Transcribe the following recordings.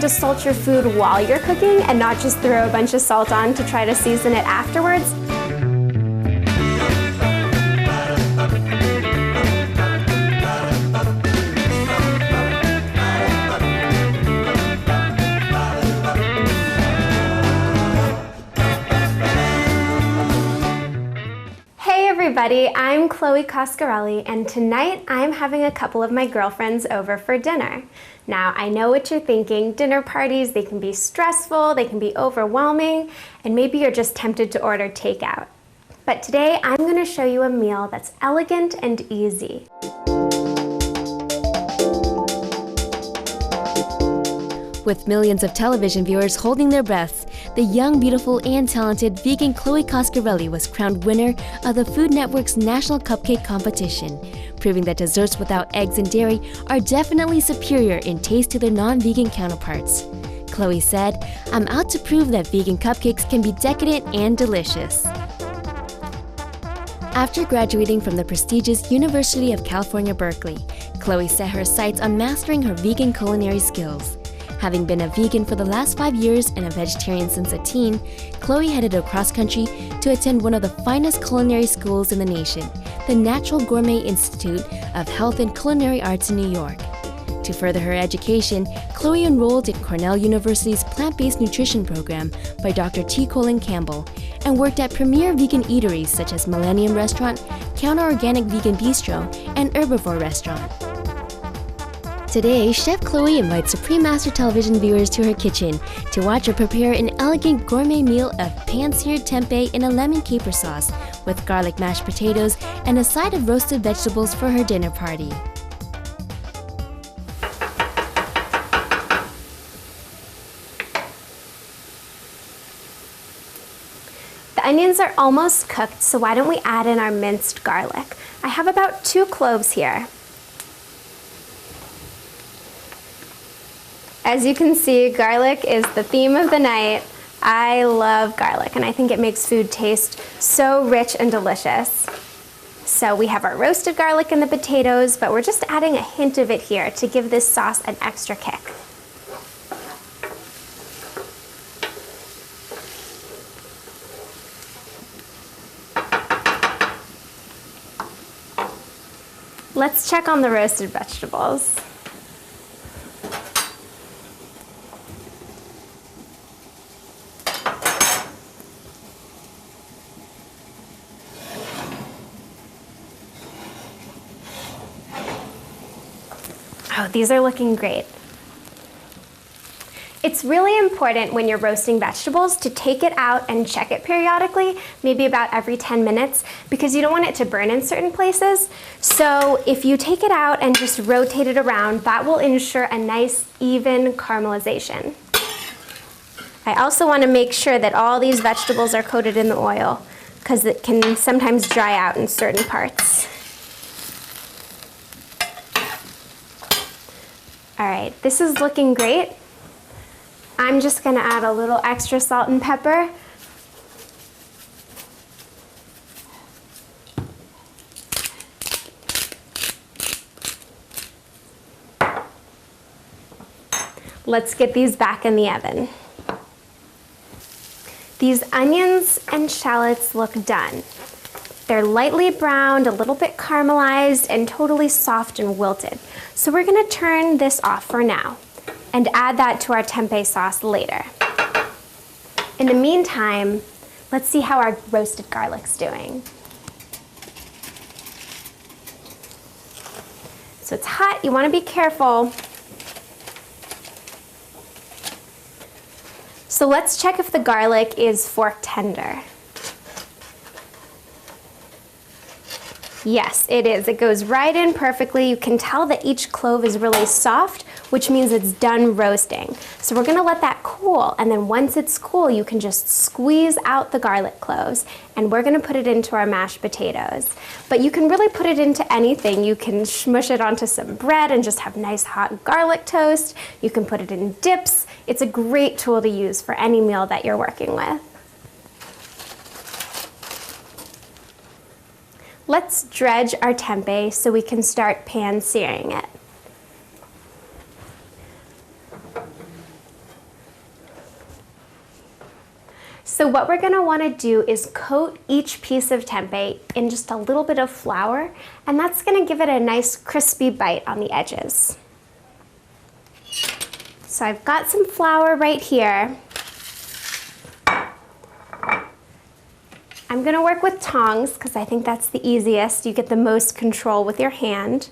to salt your food while you're cooking and not just throw a bunch of salt on to try to season it afterwards. Hey everybody, I'm Chloe Cascarelli, and tonight I'm having a couple of my girlfriends over for dinner. Now, I know what you're thinking. Dinner parties, they can be stressful, they can be overwhelming, and maybe you're just tempted to order takeout. But today, I'm going to show you a meal that's elegant and easy. With millions of television viewers holding their breaths, the young, beautiful, and talented vegan Chloe Cascarelli was crowned winner of the Food Network's National Cupcake Competition, proving that desserts without eggs and dairy are definitely superior in taste to their non-vegan counterparts. Chloe said, "I'm out to prove that vegan cupcakes can be decadent and delicious." After graduating from the prestigious University of California, Berkeley, Chloe set her sights on mastering her vegan culinary skills. Having been a vegan for the last 5 years and a vegetarian since a teen, Chloe headed across country to attend one of the finest culinary schools in the nation, the Natural Gourmet Institute of Health and Culinary Arts in New York. To further her education, Chloe enrolled in Cornell University's plant-based nutrition program by Dr. T. Colin Campbell and worked at premier vegan eateries such as Millennium Restaurant, Counter Organic Vegan Bistro, and Herbivore Restaurant. Today, Chef Chloe invites Supreme Master Television viewers to her kitchen to watch her prepare an elegant gourmet meal of pan-seared tempeh in a lemon caper sauce with garlic mashed potatoes and a side of roasted vegetables for her dinner party. The onions are almost cooked, so why don't we add in our minced garlic? I have about 2 cloves here. As you can see, garlic is the theme of the night. I love garlic, and I think it makes food taste so rich and delicious. So we have our roasted garlic in the potatoes, but we're just adding a hint of it here to give this sauce an extra kick. Let's check on the roasted vegetables. Oh, these are looking great. It's really important when you're roasting vegetables to take it out and check it periodically, maybe about every 10 minutes, because you don't want it to burn in certain places. So if you take it out and just rotate it around, that will ensure a nice, even caramelization. I also want to make sure that all these vegetables are coated in the oil, because it can sometimes dry out in certain parts. All right, this is looking great. I'm just going to add a little extra salt and pepper. Let's get these back in the oven. These onions and shallots look done. They're lightly browned, a little bit caramelized, and totally soft and wilted. So we're going to turn this off for now and add that to our tempeh sauce later. In the meantime, let's see how our roasted garlic's doing. So it's hot, you want to be careful. So let's check if the garlic is fork tender. Yes, it is. It goes right in perfectly. You can tell that each clove is really soft, which means it's done roasting. So we're gonna let that cool, and then once it's cool, you can just squeeze out the garlic cloves, and we're gonna put it into our mashed potatoes. But you can really put it into anything. You can smush it onto some bread and just have nice hot garlic toast. You can put it in dips. It's a great tool to use for any meal that you're working with. Let's dredge our tempeh so we can start pan-searing it. So what we're gonna wanna do is coat each piece of tempeh in just a little bit of flour, and that's gonna give it a nice crispy bite on the edges. So I've got some flour right here. I'm gonna work with tongs because I think that's the easiest. You get the most control with your hand.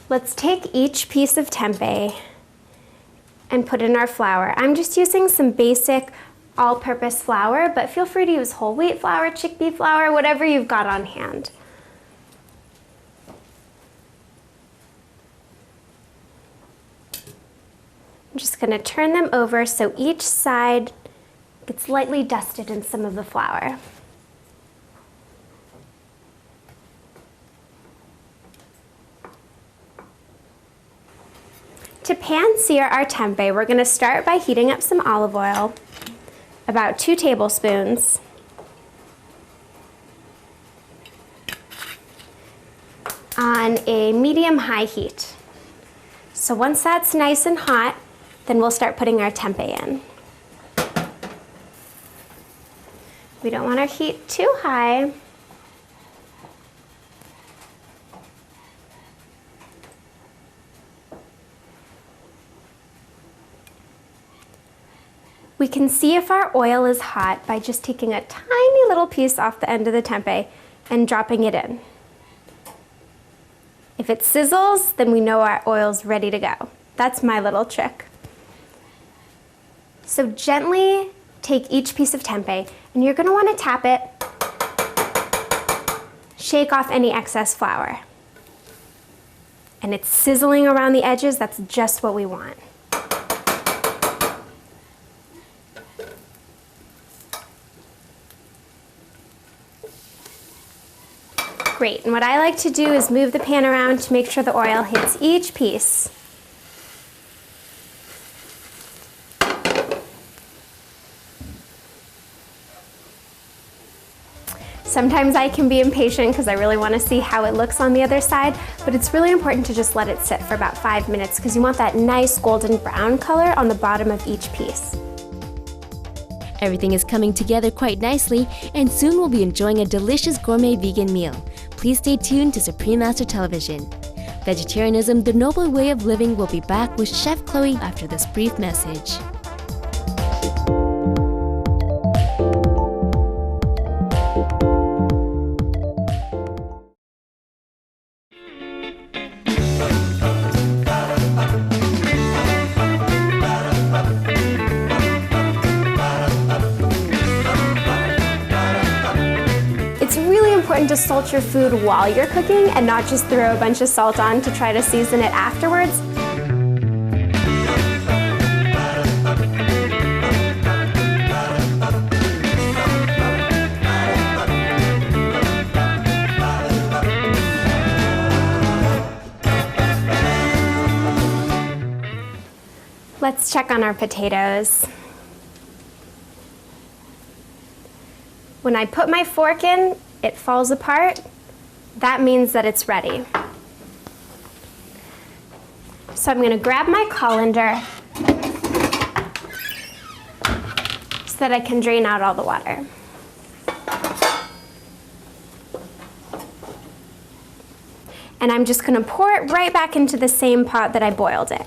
Let's take each piece of tempeh and put in our flour. I'm just using some basic all-purpose flour, but feel free to use whole wheat flour, chickpea flour, whatever you've got on hand. I'm just gonna turn them over so each side gets lightly dusted in some of the flour. To pan-sear our tempeh, we're gonna start by heating up some olive oil, about 2 tablespoons. On a medium-high heat. So once that's nice and hot, then we'll start putting our tempeh in. We don't want our heat too high. We can see if our oil is hot by just taking a tiny little piece off the end of the tempeh and dropping it in. If it sizzles, then we know our oil's ready to go. That's my little trick. So gently take each piece of tempeh, and you're gonna wanna tap it, shake off any excess flour. And it's sizzling around the edges, that's just what we want. Great, and what I like to do is move the pan around to make sure the oil hits each piece. Sometimes I can be impatient because I really want to see how it looks on the other side, but it's really important to just let it sit for about 5 minutes because you want that nice golden brown color on the bottom of each piece. Everything is coming together quite nicely, and soon we'll be enjoying a delicious gourmet vegan meal. Please stay tuned to Supreme Master Television. Vegetarianism, the noble way of living, will be back with Chef Chloe after this brief message. To salt your food while you're cooking and not just throw a bunch of salt on to try to season it afterwards. Let's check on our potatoes. When I put my fork in, it falls apart. That means that it's ready. So I'm gonna grab my colander so that I can drain out all the water. And I'm just gonna pour it right back into the same pot that I boiled it.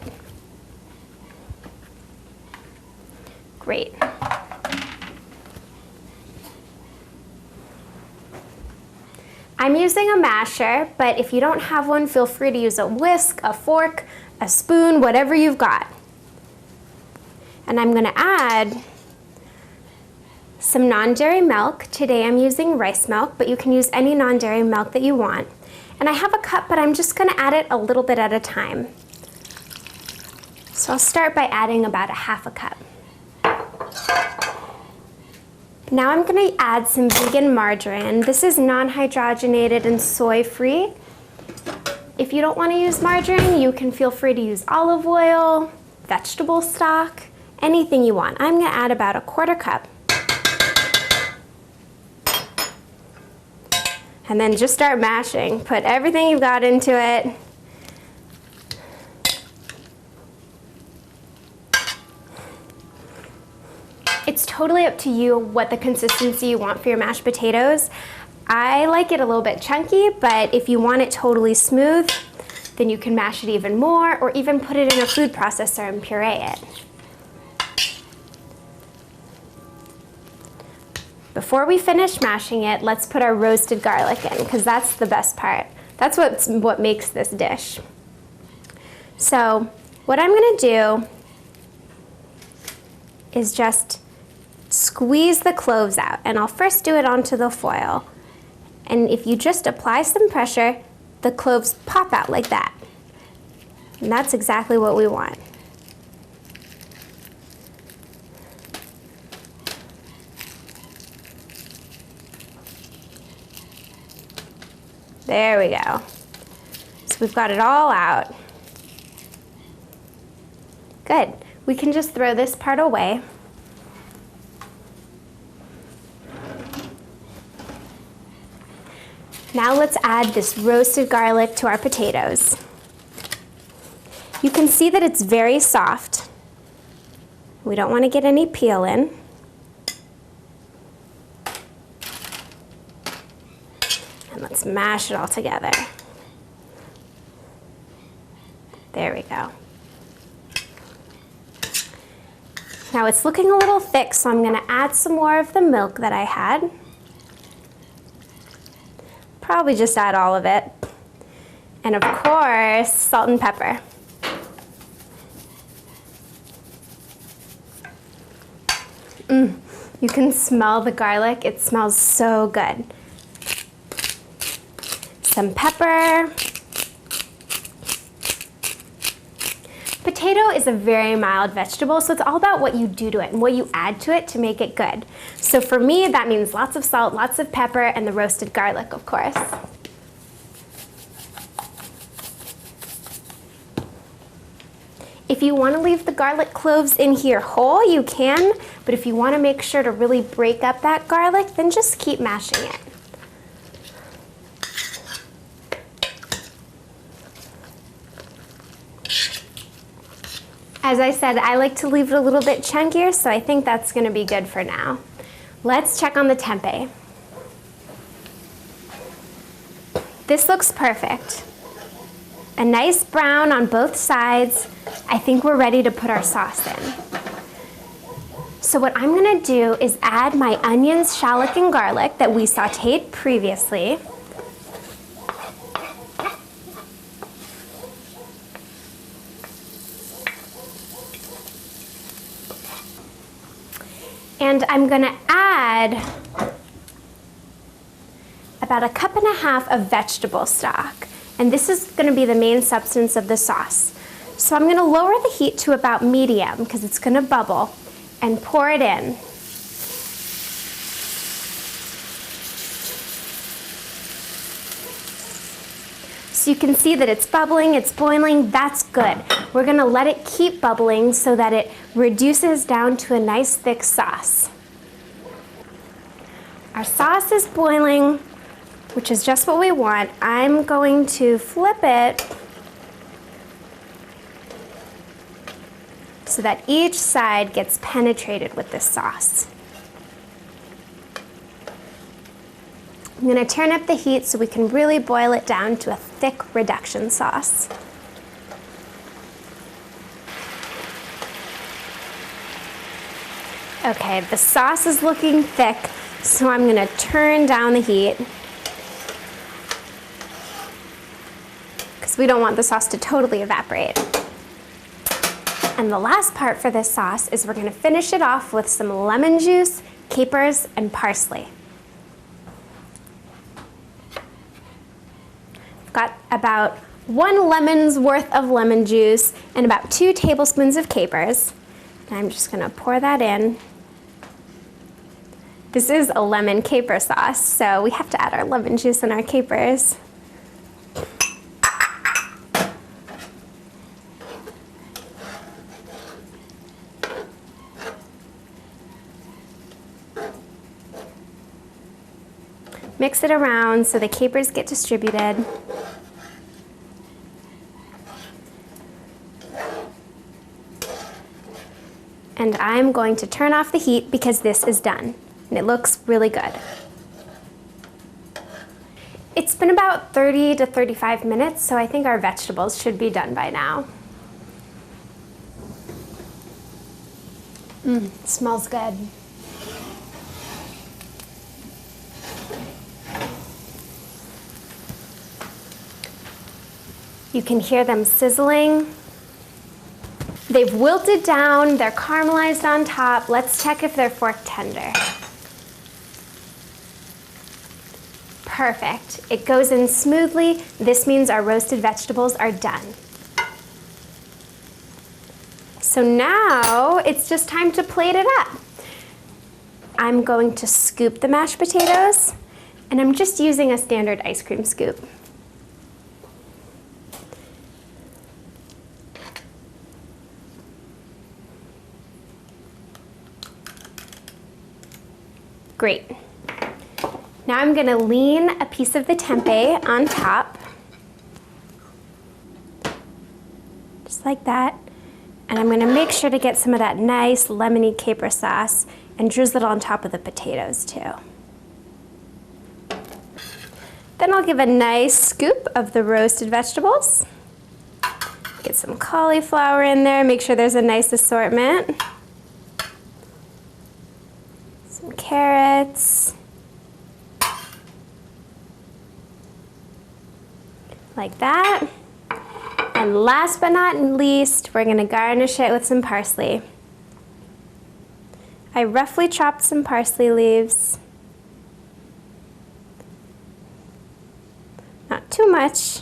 Great. I'm using a masher, but if you don't have one, feel free to use a whisk, a fork, a spoon, whatever you've got. And I'm gonna add some non-dairy milk. Today I'm using rice milk, but you can use any non-dairy milk that you want. And I have a cup, but I'm just gonna add it a little bit at a time. So I'll start by adding about 1/2 cup. Now I'm going to add some vegan margarine. This is non-hydrogenated and soy-free. If you don't want to use margarine, you can feel free to use olive oil, vegetable stock, anything you want. I'm going to add about 1/4 cup. And then just start mashing. Put everything you've got into it. It's totally up to you what the consistency you want for your mashed potatoes. I like it a little bit chunky, but if you want it totally smooth, then you can mash it even more or even put it in a food processor and puree it. Before we finish mashing it, let's put our roasted garlic in because that's the best part. That's what makes this dish. So what I'm gonna do is just squeeze the cloves out, and I'll first do it onto the foil. And if you just apply some pressure, the cloves pop out like that. And that's exactly what we want. There we go. So we've got it all out. Good. We can just throw this part away. Now let's add this roasted garlic to our potatoes. You can see that it's very soft. We don't want to get any peel in. And let's mash it all together. There we go. Now it's looking a little thick, so I'm going to add some more of the milk that I had. Probably just add all of it. And of course, salt and pepper. You can smell the garlic. It smells so good. Some pepper. Potato is a very mild vegetable, so it's all about what you do to it and what you add to it to make it good. So for me, that means lots of salt, lots of pepper, and the roasted garlic, of course. If you want to leave the garlic cloves in here whole, you can, but if you want to make sure to really break up that garlic, then just keep mashing it. As I said, I like to leave it a little bit chunkier, so I think that's going to be good for now. Let's check on the tempeh. This looks perfect. A nice brown on both sides. I think we're ready to put our sauce in. So what I'm going to do is add my onions, shallot, and garlic that we sauteed previously. And I'm going to add about 1.5 cups of vegetable stock. And this is going to be the main substance of the sauce. So I'm going to lower the heat to about medium because it's going to bubble and pour it in. So you can see that it's bubbling, it's boiling, that's good. We're going to let it keep bubbling so that it reduces down to a nice thick sauce. Our sauce is boiling, which is just what we want. I'm going to flip it so that each side gets penetrated with this sauce. I'm going to turn up the heat so we can really boil it down to a thick reduction sauce. Okay, the sauce is looking thick, so I'm going to turn down the heat because we don't want the sauce to totally evaporate. And the last part for this sauce is we're going to finish it off with some lemon juice, capers, and parsley. I've got about 1 lemon's worth of lemon juice and about 2 tablespoons of capers. And I'm just going to pour that in. This is a lemon caper sauce, so we have to add our lemon juice and our capers. Mix it around so the capers get distributed. And I'm going to turn off the heat because this is done. And it looks really good. It's been about 30 to 35 minutes, so I think our vegetables should be done by now. Smells good. You can hear them sizzling. They've wilted down, they're caramelized on top. Let's check if they're fork tender. Perfect. It goes in smoothly. This means our roasted vegetables are done. So now it's just time to plate it up. I'm going to scoop the mashed potatoes, and I'm just using a standard ice cream scoop. Great. Now I'm gonna lean a piece of the tempeh on top, just like that. And I'm gonna make sure to get some of that nice lemony caper sauce and drizzle it on top of the potatoes too. Then I'll give a nice scoop of the roasted vegetables. Get some cauliflower in there, make sure there's a nice assortment. Some carrots. Like that. And last but not least, we're gonna garnish it with some parsley. I roughly chopped some parsley leaves. Not too much,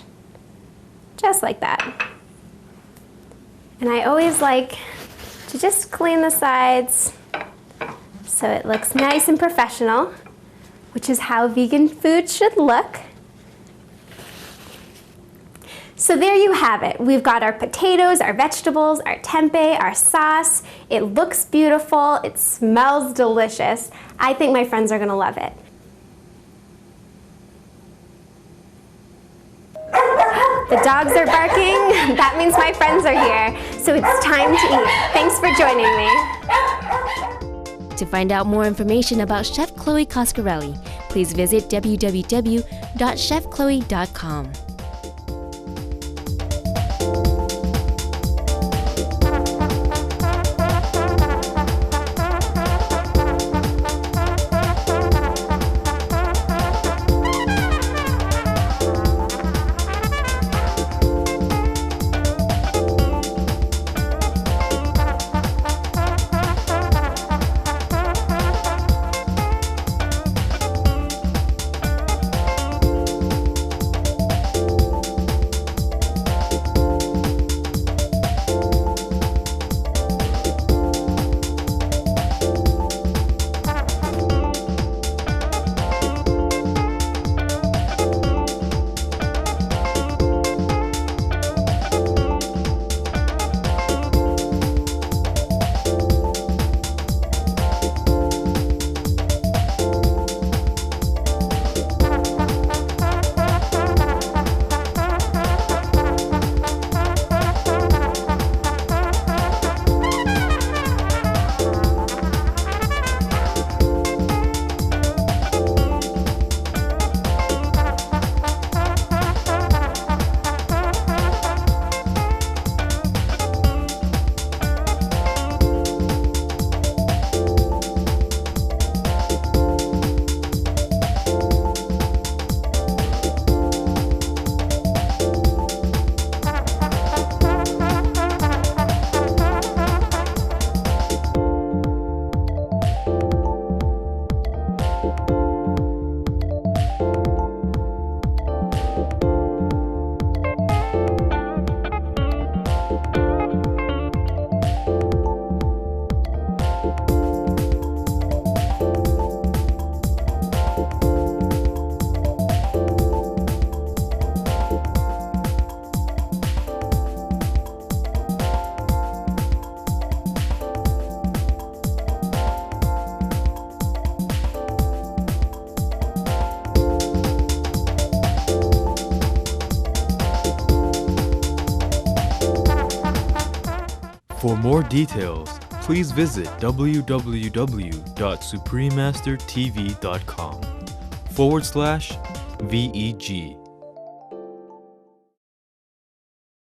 just like that. And I always like to just clean the sides so it looks nice and professional, which is how vegan food should look. So there you have it. We've got our potatoes, our vegetables, our tempeh, our sauce. It looks beautiful. It smells delicious. I think my friends are gonna love it. The dogs are barking. That means my friends are here. So it's time to eat. Thanks for joining me. To find out more information about Chef Chloe Cascarelli, please visit www.chefchloe.com. For more details, please visit www.suprememastertv.com/VEG.